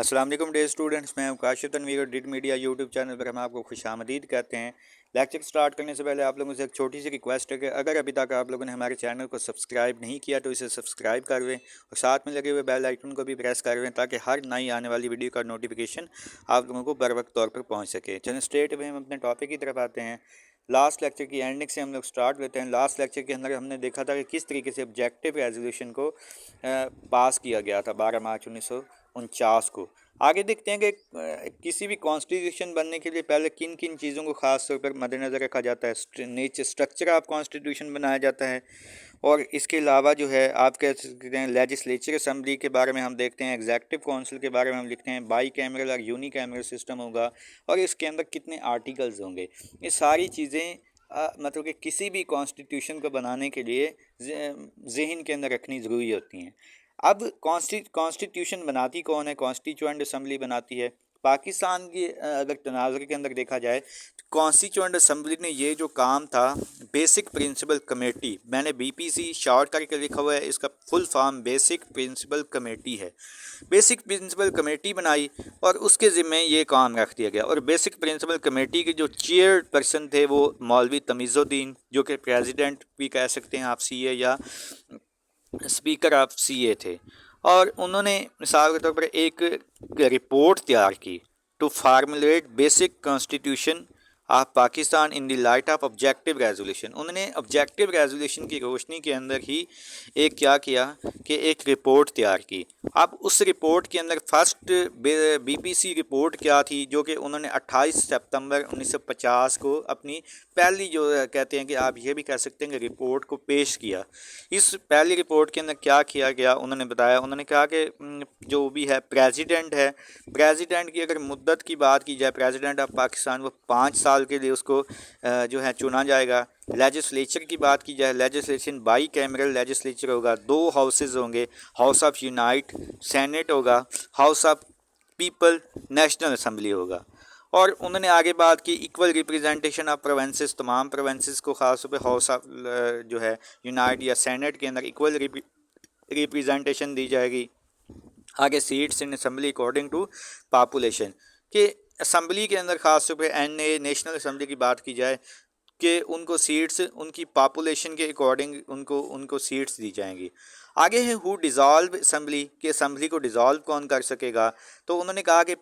अस्सलाम वालेकुम day students, मैं हूं काशिफ तनवीर और डिड मीडिया यूट्यूब चैनल पर हम आपको खुशामदीद कहते हैं। लेक्चर स्टार्ट करने से पहले आप लोगों से एक छोटी सी रिक्वेस्ट है कि अगर अभी तक आप लोगों ने हमारे चैनल को सब्सक्राइब नहीं किया तो इसे सब्सक्राइब कर लें और साथ में लगे हुए बेल आइकन को भी प्रेस कर लें ताकि हर नई आने वाली वीडियो का नोटिफिकेशन आप लोगों को बर वक्त तौर पर पहुँच सके। चलें स्ट्रेट अवे हम अपने टॉपिक की तरफ आते हैं। लास्ट लेक्चर की एंडिंग से हम लोग स्टार्ट लेते हैं। लास्ट लेक्चर के अंदर हमने देखा था कि किस तरीके से ऑब्जेक्टिव रेजोल्यूशन को पास किया गया था 12 मार्च 1949 को। आगे देखते हैं कि किसी भी कॉन्स्टिट्यूशन बनने के लिए पहले किन किन चीज़ों को ख़ास तौर पर मद्देनज़र रखा जाता है। नेचर स्ट्रक्चर ऑफ कॉन्स्टिट्यूशन बनाया जाता है और इसके अलावा जो है आप कह सकते हैं लेजिस्लेचर असम्बली के बारे में हम देखते हैं, एग्जेक्टिव काउंसिल के बारे में हम लिखते हैं, बाई कैमरल और यूनी कैमरल सिस्टम होगा और इसके अंदर कितने आर्टिकल्स होंगे। ये सारी चीज़ें मतलब कि किसी भी कॉन्स्टिट्यूशन को बनाने के लिए जहन के अंदर रखनी ज़रूरी होती हैं। अब कॉन्स्टिट्यूशन बनाती कौन है? कॉन्स्टिट्यूएंट असम्बली बनाती है। पाकिस्तान की अगर तनाज़ुर के अंदर देखा जाए तो कॉन्स्टिट्यूएंट असम्बली ने ये जो काम था, बेसिक प्रिंसिपल कमेटी, मैंने बीपीसी शॉर्ट करके लिखा हुआ है, इसका full form basic principle committee है। बेसिक प्रिंसिपल कमेटी बनाई और उसके ज़िम्मे ये काम रख दिया गया और बेसिक प्रिंसिपल कमेटी के जो चेयर पर्सन थे वो मौलवी तमीज़ुद्दीन, जो कि प्रेसिडेंट भी कह सकते हैं आप सीए या स्पीकर ऑफ सीए थे। और उन्होंने मिसाल के तौर पर एक रिपोर्ट तैयार की to formulate basic constitution of Pakistan in the light of objective resolution. उन्होंने ऑब्जेक्टिव रेजोल्यूशन की रोशनी के अंदर ही एक क्या किया कि एक रिपोर्ट तैयार की। अब उस रिपोर्ट के अंदर फर्स्ट बीपीसी रिपोर्ट क्या थी, जो कि उन्होंने 28 सितंबर 1950 को अपनी पहली जो कहते हैं कि आप ये भी कह सकते हैं कि रिपोर्ट को पेश किया। इस पहली रिपोर्ट के अंदर क्या किया गया उन्होंने बताया, उन्होंने कहा कि जो भी है प्रेसिडेंट है, प्रेसिडेंट की अगर मुद्दत की बात की जाए, प्रेसिडेंट ऑफ पाकिस्तान वो 5 साल के लिए उसको जो है चुना जाएगा। लेजिस्लेचर की बात की जाए, लेजिस्लेशन बाई कैमरल लेजिस्लेचर होगा, 2 हाउसेज होंगे, हाउस ऑफ यूनाइट सेनेट होगा, house of people national assembly होगा। और उन्होंने आगे बात की इक्वल रिप्रेजेंटेशन ऑफ प्रोवेंसेस, तमाम प्रोवेंसेस को ख़ास तौर पर हाउस ऑफ जो है यूनाइट या सेनेट के अंदर इक्वल रिप्रेजेंटेशन दी जाएगी। आगे seats in assembly according to population के असम्बली के अंदर ख़ास तौर पर एनए नेशनल असम्बली की बात की जाए कि उनको सीट्स उनकी पॉपुलेशन के अकॉर्डिंग उनको सीट्स दी जाएंगी। आगे है हु डिज़ोल्व असम्बली, कि असम्बली को डिज़ोल्व कौन कर सकेगा। तो उन्होंने कहा कि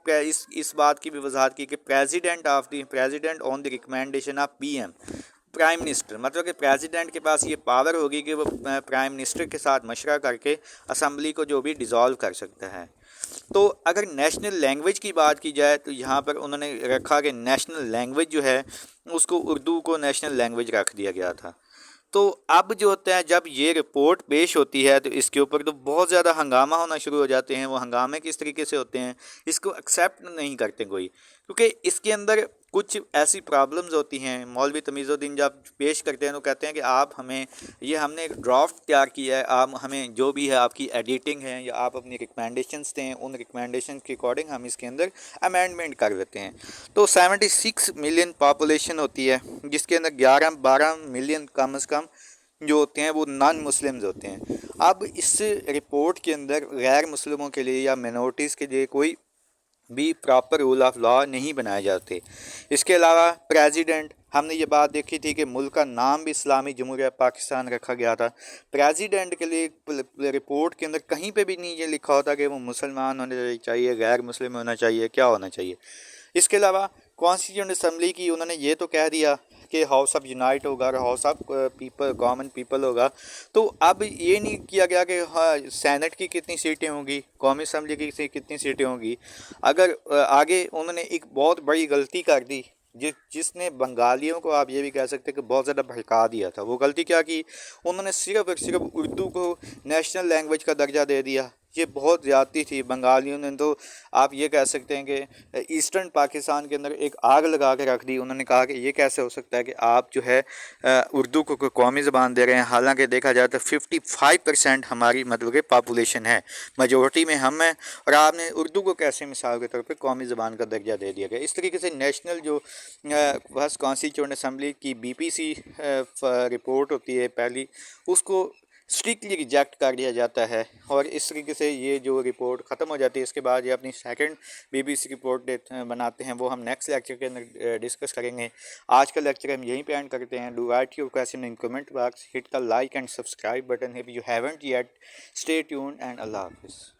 इस बात की भी वजाहत की कि president on the recommendation of PM, prime minister, मतलब कि प्रेसिडेंट के पास ये पावर होगी कि वो प्राइम मिनिस्टर के साथ मशवरा करके असम्बली को जो भी डिज़ोल्व कर सकता है। तो अगर नेशनल लैंग्वेज की बात की जाए तो यहाँ पर उन्होंने रखा कि नेशनल लैंग्वेज जो है उसको उर्दू को नेशनल लैंग्वेज रख दिया गया था। तो अब जो होता है जब ये रिपोर्ट पेश होती है तो इसके ऊपर तो बहुत ज़्यादा हंगामा होना शुरू हो जाते हैं। वो हंगामे किस तरीके से होते हैं, इसको एक्सेप्ट नहीं करते कोई, क्योंकि इसके अंदर कुछ ऐसी प्रॉब्लम्स होती हैं। मौलवी तमीज़ुद्दीन जब पेश करते हैं तो कहते हैं कि आप हमें हमने एक ड्राफ्ट तैयार किया है, आप हमें जो भी है आपकी एडिटिंग है या आप अपनी रिकमेंडेशंस दें, उन रिकमेंडेशन के अकॉर्डिंग हम इसके अंदर अमेंडमेंट कर देते हैं। तो 76 मिलियन पॉपुलेशन होती है जिसके अंदर 11-12 मिलियन कम से कम जो होते हैं वो नॉन मुस्लिम्स होते हैं। अब इस रिपोर्ट के अंदर गैर मुस्लिमों के लिए या मिनोरिटीज़ के लिए कोई भी प्रॉपर रूल ऑफ लॉ नहीं बनाए जाते। इसके अलावा प्रेसिडेंट, हमने ये बात देखी थी कि मुल्क का नाम भी इस्लामी जमहूरिया पाकिस्तान रखा गया था। प्रेसिडेंट के लिए रिपोर्ट के अंदर कहीं पे भी नहीं ये लिखा होता कि वो मुसलमान होने चाहिए, गैर मुस्लिम होना चाहिए, क्या होना चाहिए। इसके अलावा कॉन्स्टिट्यूएंट असम्बली की उन्होंने ये तो कह दिया कि हाउस ऑफ यूनाइट होगा और house of people common people होगा। तो अब ये नहीं किया गया कि हाँ सेनेट की कितनी सीटें होंगी, कौमी असम्बली की कितनी सीटें होंगी। अगर आगे उन्होंने एक बहुत बड़ी गलती कर दी जिसने बंगालियों को आप ये भी कह सकते हैं कि बहुत ज़्यादा भड़का दिया था। वो गलती क्या की, उन्होंने सिर्फ और सिर्फ उर्दू को नेशनल लैंग्वेज का दर्जा दे दिया। ये बहुत ज़्यादती थी। बंगालियों ने तो आप ये कह सकते हैं कि ईस्टर्न पाकिस्तान के अंदर एक आग लगा के रख दी। उन्होंने कहा कि ये कैसे हो सकता है कि आप जो है उर्दू को कौमी ज़बान दे रहे हैं, हालांकि देखा जाए तो 55% हमारी मतलब कि पॉपुलेशन है, मेजॉरिटी में हम हैं, और आपने उर्दू को कैसे मिसाल के तौर पर कौमी ज़बान का दर्जा दे दिया गया। इस तरीके से नेशनल जो फर्स्ट कॉन्स्टिट्यूएंट असम्बली की बीपीसी रिपोर्ट होती है पहली, उसको स्ट्रिक्टली रिजेक्ट कर दिया जाता है। और इस तरीके से ये जो रिपोर्ट ख़त्म हो जाती है, इसके बाद ये अपनी सेकंड BBC रिपोर्ट बनाते हैं, वो हम नेक्स्ट लेक्चर के अंदर डिस्कस करेंगे। आज का लेक्चर हम यहीं पे एंड करते हैं। Do write your question in comment box, hit the like and subscribe button if you haven't yet. Stay tuned and अल्लाह हाफिज़।